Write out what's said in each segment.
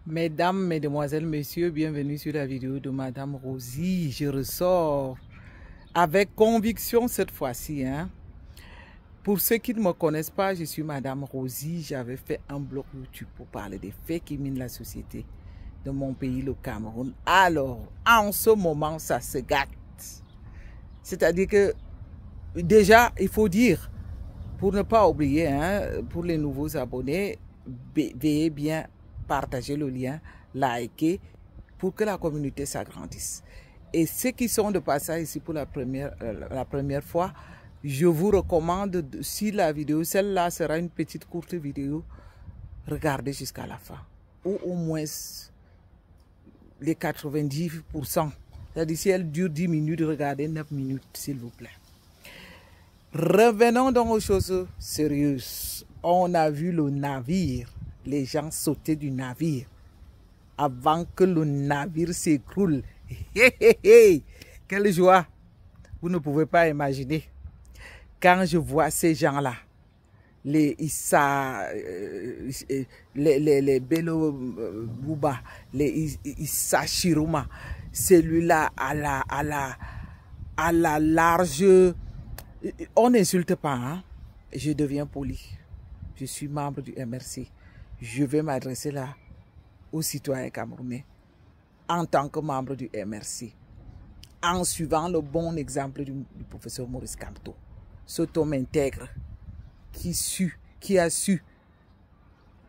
Mesdames, Mesdemoiselles, Messieurs, bienvenue sur la vidéo de Madame Rosie. Je ressors avec conviction cette fois-ci. Pour ceux qui ne me connaissent pas, je suis Madame Rosie. J'avais fait un blog YouTube pour parler des faits qui minent la société de mon pays, le Cameroun. Alors, en ce moment, ça se gâte. C'est-à-dire que, déjà, il faut dire, pour ne pas oublier, pour les nouveaux abonnés, veuillez bien partager le lien, liker, pour que la communauté s'agrandisse. Et ceux qui sont de passage ici pour la première fois, je vous recommande, si la vidéo, celle-là sera une petite courte vidéo, regardez jusqu'à la fin. Ou au moins les 90%. C'est-à-dire si elle dure 10 minutes, regardez 9 minutes, s'il vous plaît. Revenons donc aux choses sérieuses. On a vu le navire, les gens sautaient du navire avant que le navire s'écroule. Quelle joie! Vous ne pouvez pas imaginer. Quand je vois ces gens-là, les Bello Bouba, les Issa Chiruma, celui-là à la large, on n'insulte pas, je deviens poli. Je suis membre du MRC. Je vais m'adresser là aux citoyens camerounais en tant que membre du MRC, en suivant le bon exemple du professeur Maurice Kamto, cet homme intègre qui a su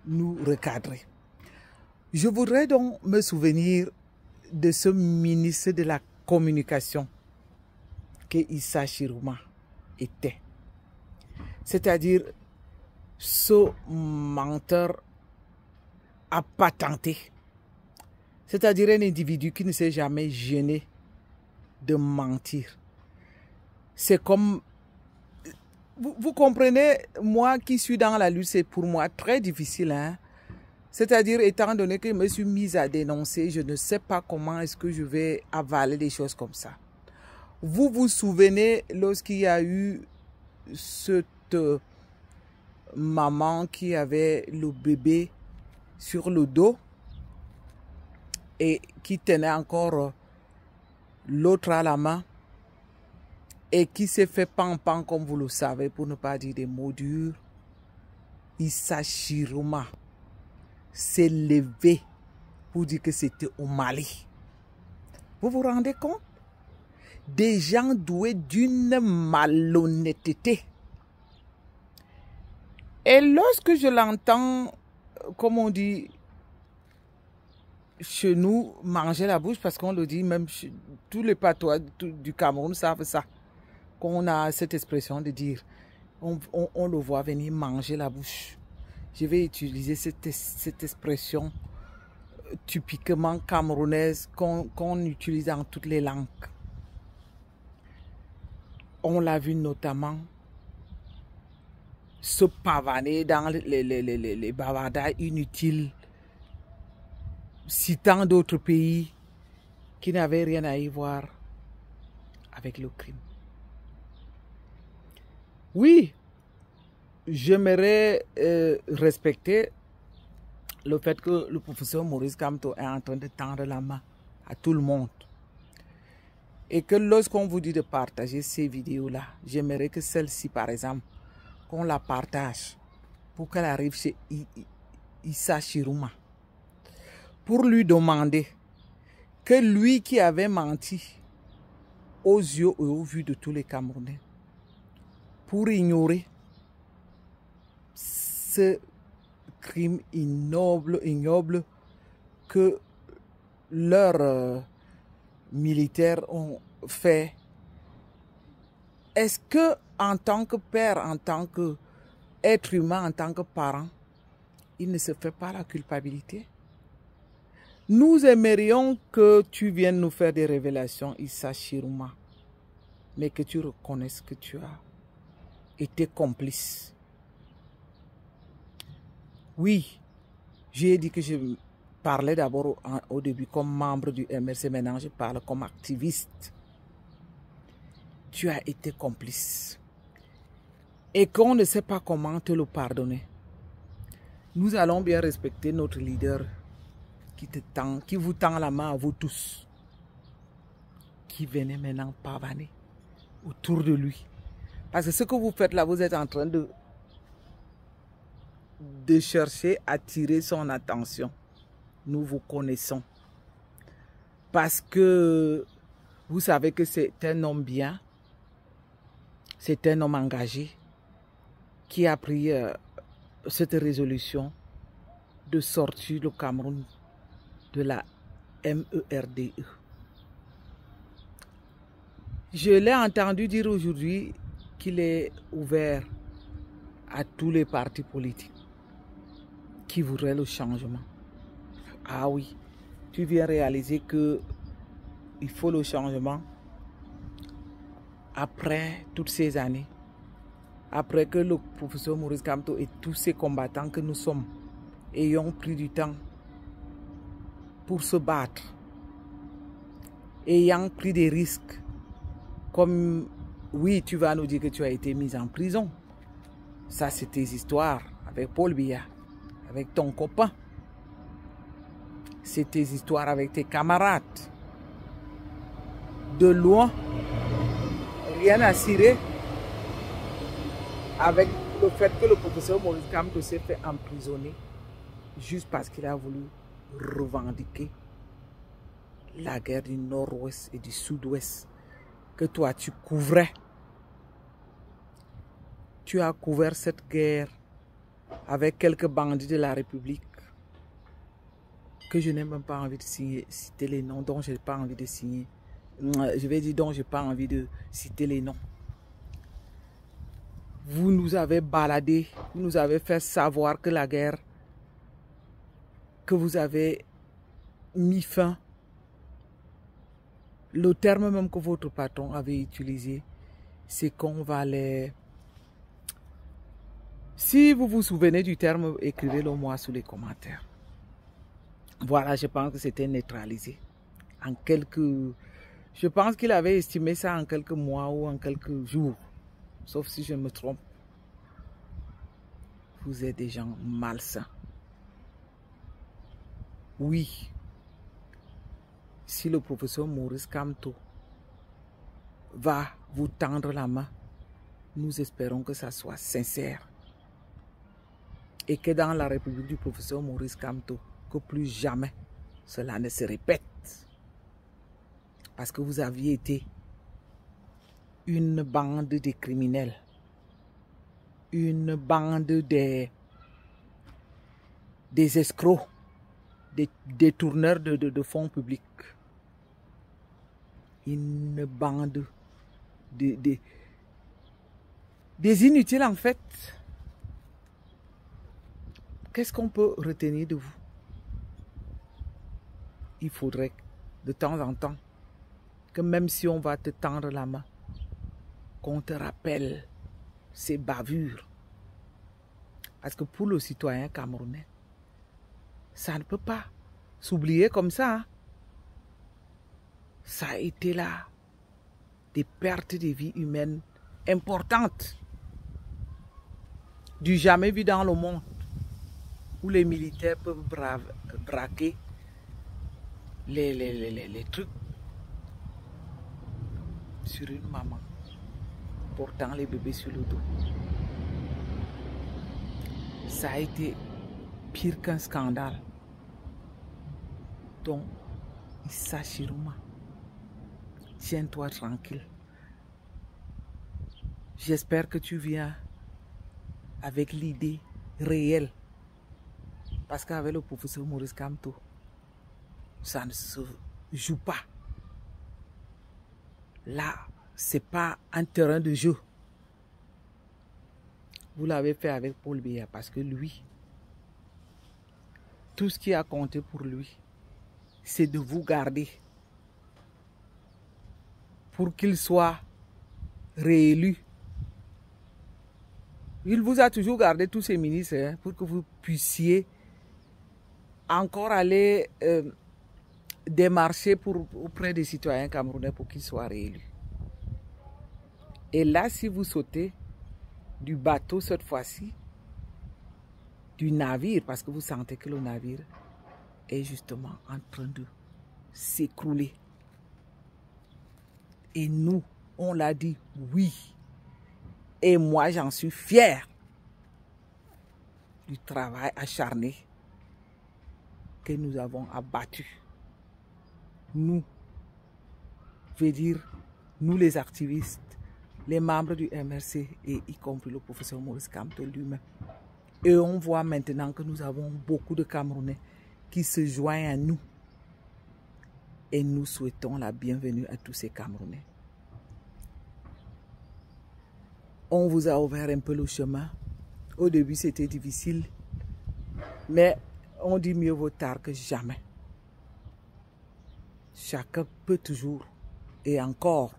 nous recadrer. Je voudrais donc me souvenir de ce ministre de la communication que Issa Chiruma était. C'est-à-dire ce menteur a patenté. C'est-à-dire un individu qui ne s'est jamais gêné de mentir. C'est comme... Vous comprenez, moi qui suis dans la lutte, c'est pour moi très difficile. C'est-à-dire, étant donné que je me suis mise à dénoncer, je ne sais pas comment est-ce que je vais avaler des choses comme ça. Vous vous souvenez lorsqu'il y a eu cette maman qui avait le bébé sur le dos et qui tenait encore l'autre à la main et qui s'est fait pan-pan, comme vous le savez, pour ne pas dire des mots durs. Issa Chiruma s'est levé pour dire que c'était au Mali. Vous vous rendez compte? Des gens doués d'une malhonnêteté. Et lorsque je l'entends, comme on dit chez nous, manger la bouche, parce qu'on le dit même, tous les patois du Cameroun savent ça, qu'on a cette expression de dire, on le voit venir manger la bouche. Je vais utiliser cette expression typiquement camerounaise qu'on utilise dans toutes les langues. On l'a vu notamment se pavaner dans les bavardages inutiles, citant d'autres pays qui n'avaient rien à y voir avec le crime. Oui, j'aimerais respecter le fait que le professeur Maurice Kamto est en train de tendre la main à tout le monde. Et que lorsqu'on vous dit de partager ces vidéos-là, j'aimerais que celle-ci, par exemple, qu'on la partage pour qu'elle arrive chez Issa Chiruma. Pour lui demander que lui qui avait menti aux yeux et aux vues de tous les Camerounais, pour ignorer ce crime ignoble que leurs militaires ont fait. Est-ce que en tant que père, en tant qu'être humain, en tant que parent, il ne se fait pas la culpabilité? Nous aimerions que tu viennes nous faire des révélations, Issa Chiruma, mais que tu reconnaisses que tu as été complice. Oui, j'ai dit que je parlais d'abord au début comme membre du MRC, maintenant je parle comme activiste. Tu as été complice. Et qu'on ne sait pas comment te le pardonner. Nous allons bien respecter notre leader qui vous tend la main à vous tous, qui venez maintenant pavaner autour de lui. Parce que ce que vous faites là, vous êtes en train de chercher à attirer son attention. Nous vous connaissons. Parce que vous savez que c'est un homme bien, c'est un homme engagé qui a pris cette résolution de sortir le Cameroun de la MERDE. Je l'ai entendu dire aujourd'hui qu'il est ouvert à tous les partis politiques qui voudraient le changement. Ah oui, tu viens réaliser que il faut le changement après toutes ces années, après que le professeur Maurice Kamto et tous ces combattants que nous sommes ayons pris du temps pour se battre, ayant pris des risques, comme oui, tu vas nous dire que tu as été mis en prison. Ça, c'est tes histoires avec Paul Biya, avec ton copain. C'est tes histoires avec tes camarades. De loin, rien à cirer avec le fait que le professeur Maurice Kamto s'est fait emprisonner juste parce qu'il a voulu revendiquer la guerre du nord-ouest et du sud-ouest que toi tu couvrais. Tu as couvert cette guerre avec quelques bandits de la République que je n'ai même pas envie de citer les noms, dont je n'ai pas envie de signer. Je vais dire dont je n'ai pas envie de citer les noms. Vous nous avez baladé, vous nous avez fait savoir que la guerre, que vous avez mis fin, le terme même que votre patron avait utilisé, c'est qu'on va les... Si vous vous souvenez du terme, écrivez-le moi sous les commentaires. Voilà, je pense que c'était neutralisé. En quelques... Je pense qu'il avait estimé ça en quelques mois ou en quelques jours. Sauf si je me trompe. Vous êtes des gens malsains. Oui. Si le professeur Maurice Kamto va vous tendre la main, nous espérons que ça soit sincère. Et que dans la République du professeur Maurice Kamto, que plus jamais cela ne se répète. Parce que vous aviez été une bande de criminels, une bande des escrocs, des détourneurs de fonds publics, une bande des inutiles en fait. Qu'est-ce qu'on peut retenir de vous? Il faudrait de temps en temps que même si on va te tendre la main, qu'on te rappelle ces bavures. Parce que pour le citoyen camerounais, ça ne peut pas s'oublier comme ça. Hein. Ça a été là des pertes de vie humaines importantes, du jamais vu dans le monde, où les militaires peuvent braquer les trucs sur une maman portant les bébés sur le dos. Ça a été pire qu'un scandale. Donc, Issa Chiroma, tiens-toi tranquille. J'espère que tu viens avec l'idée réelle. Parce qu'avec le professeur Maurice Kamto, ça ne se joue pas. Là, ce n'est pas un terrain de jeu. Vous l'avez fait avec Paul Biya parce que lui, tout ce qui a compté pour lui, c'est de vous garder pour qu'il soit réélu. Il vous a toujours gardé tous ses ministres hein, pour que vous puissiez encore aller démarcher auprès des citoyens camerounais pour qu'ils soient réélus. Et là, si vous sautez du bateau cette fois-ci, du navire, parce que vous sentez que le navire est justement en train de s'écrouler. Et nous, on l'a dit oui. Et moi, j'en suis fière du travail acharné que nous avons abattu. Nous, je veux dire, nous les activistes, les membres du MRC et y compris le professeur Maurice Kamto lui-même. Et on voit maintenant que nous avons beaucoup de Camerounais qui se joignent à nous. Et nous souhaitons la bienvenue à tous ces Camerounais. On vous a ouvert un peu le chemin. Au début, c'était difficile. Mais on dit mieux vaut tard que jamais. Chacun peut toujours et encore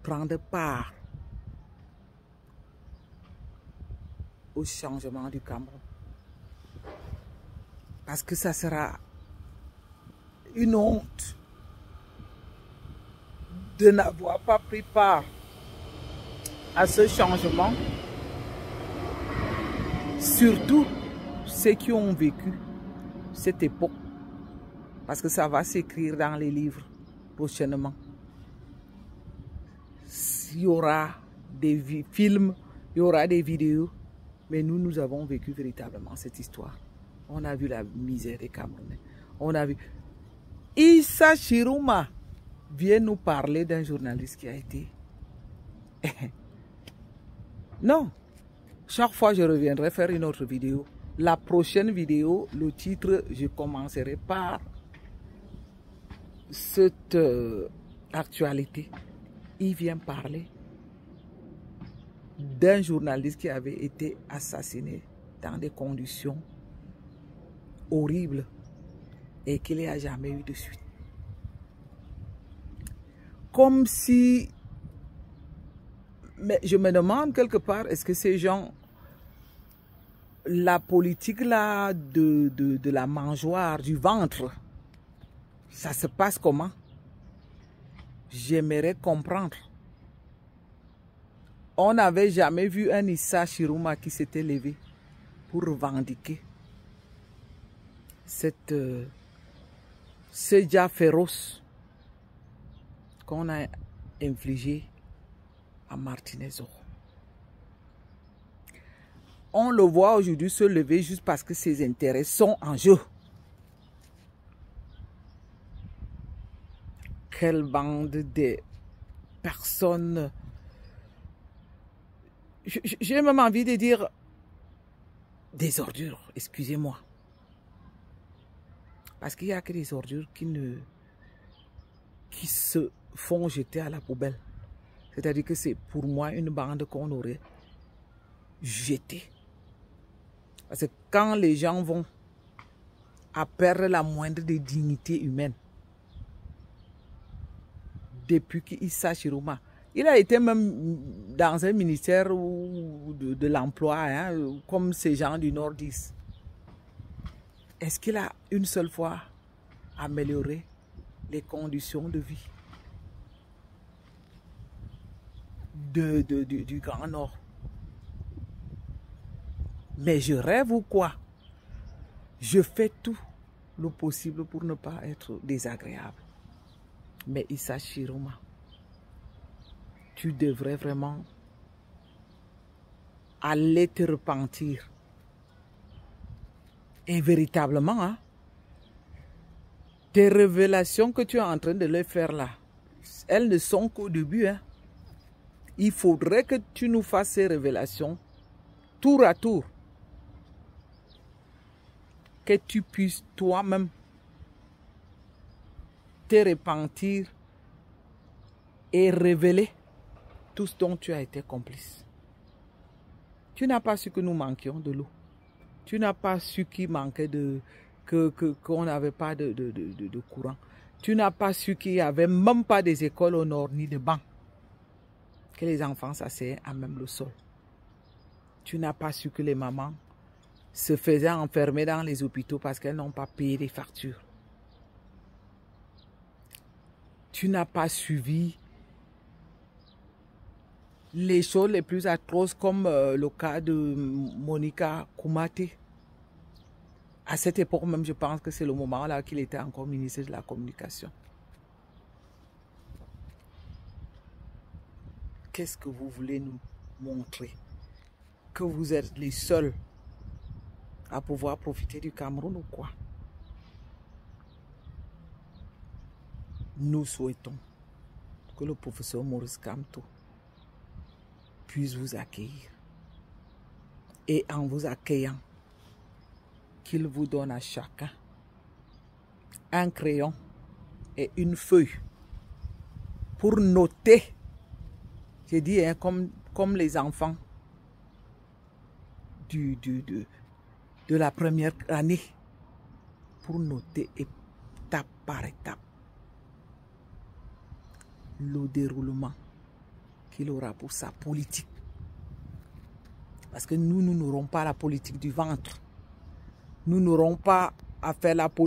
prendre part au changement du Cameroun. Parce que ça sera une honte de n'avoir pas pris part à ce changement. Surtout ceux qui ont vécu cette époque. Parce que ça va s'écrire dans les livres prochainement. Il y aura des films, il y aura des vidéos. Mais nous, nous avons vécu véritablement cette histoire. On a vu la misère des Camerounais. On a vu... Issa Chirouma vient nous parler d'un journaliste qui a été... Non. Chaque fois, je reviendrai faire une autre vidéo. La prochaine vidéo, le titre, je commencerai par cette actualité. Il vient parler d'un journaliste qui avait été assassiné dans des conditions horribles et qu'il n'y a jamais eu de suite. Comme si... Mais je me demande quelque part, est-ce que ces gens... La politique là de la mangeoire, du ventre, ça se passe comment? J'aimerais comprendre. On n'avait jamais vu un Issa Chirouma qui s'était levé pour revendiquer ce dia féroce qu'on a infligé à Martinez Zoho. On le voit aujourd'hui se lever juste parce que ses intérêts sont en jeu. Quelle bande de personnes... J'ai même envie de dire des ordures, excusez-moi. Parce qu'il n'y a que des ordures qui se font jeter à la poubelle. C'est-à-dire que c'est pour moi une bande qu'on aurait jetée. Parce que quand les gens vont à perdre la moindre des dignités humaines, depuis qu'Issa Chirouma, il a été même dans un ministère de l'emploi, hein, comme ces gens du Nord disent. Est-ce qu'il a une seule fois amélioré les conditions de vie du Grand Nord? Mais je rêve ou quoi? Je fais tout le possible pour ne pas être désagréable. Mais Issa Chirouma, tu devrais vraiment aller te repentir. Et véritablement, hein, tes révélations que tu es en train de leur faire là, elles ne sont qu'au début. Hein. Il faudrait que tu nous fasses ces révélations tour à tour. Que tu puisses toi-même te repentir et révéler tout ce dont tu as été complice. Tu n'as pas su que nous manquions de l'eau. Tu n'as pas su qu'il manquait qu'on n'avait pas de courant. Tu n'as pas su qu'il n'y avait même pas des écoles au nord ni de bancs. Que les enfants s'asseyaient à même le sol. Tu n'as pas su que les mamans se faisaient enfermer dans les hôpitaux parce qu'elles n'ont pas payé les factures. Tu n'as pas suivi les choses les plus atroces comme le cas de Monica Koumaté À cette époque même, je pense que c'est le moment là qu'il était encore ministre de la Communication. Qu'est-ce que vous voulez nous montrer? Que vous êtes les seuls à pouvoir profiter du Cameroun ou quoi? Nous souhaitons que le professeur Maurice Kamto puisse vous accueillir. Et en vous accueillant, qu'il vous donne à chacun un crayon et une feuille pour noter. J'ai dit, hein, comme les enfants de la première année, pour noter étape par étape le déroulement qu'il aura pour sa politique. Parce que nous n'aurons pas la politique du ventre. Nous n'aurons pas à faire la politique